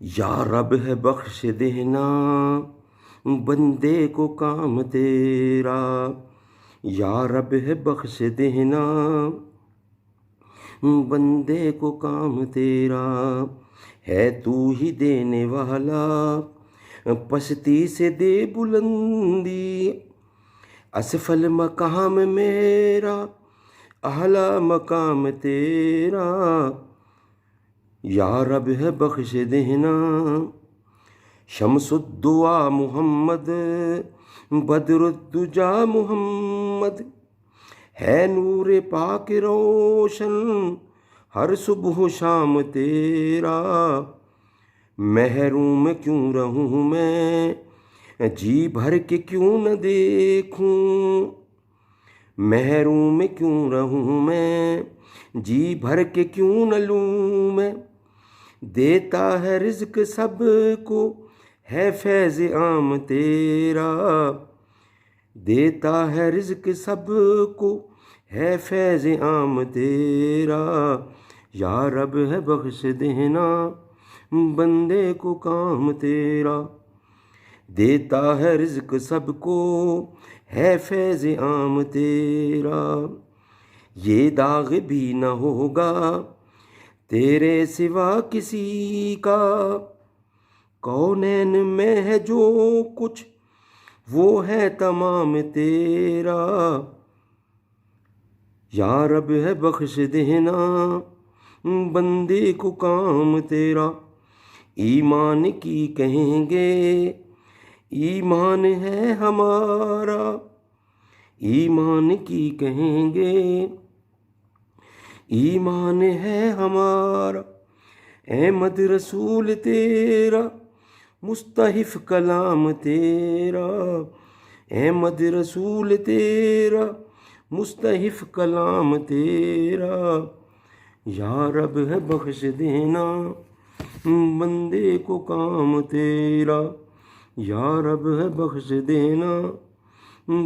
یا رب ہے بخش دینا بندے کو کام تیرا، یا رب ہے بخش دینا بندے کو کام تیرا، ہے تو ہی دینے والا پستی سے دے بلندی، اسفل مقام میرا اعلیٰ مقام تیرا، یا رب ہے بخش دینا۔ شمس الدعا محمد، بدر الدجا محمد، ہے نور پاک روشن ہر صبح و شام تیرا، محروم کیوں رہوں میں جی بھر کے کیوں نہ دیکھوں، محروم کیوں رہوں میں جی بھر کے کیوں نہ لوں میں، دیتا ہے رزق سب کو ہے فیض عام تیرا، دیتا ہے رزق سب کو ہے فیض عام تیرا، یا رب ہے بخش دینا بندے کو کام تیرا، دیتا ہے رزق سب کو ہے فیض عام تیرا، یہ داغ بھی نہ ہوگا تیرے سوا کسی کا، کونین میں ہے جو کچھ وہ ہے تمام تیرا، یا رب ہے بخش دینا بندے کو کام تیرا، ایمان کی کہیں گے ایمان ہے ہمارا، ایمان کی کہیں گے ایمان ہے ہمارا، احمد رسول تیرا مستحف کلام تیرا، احمد رسول تیرا مستحف کلام تیرا، یا رب ہے بخش دینا بندے کو کام تیرا، یا رب ہے بخش دینا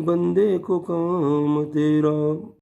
بندے کو کام تیرا۔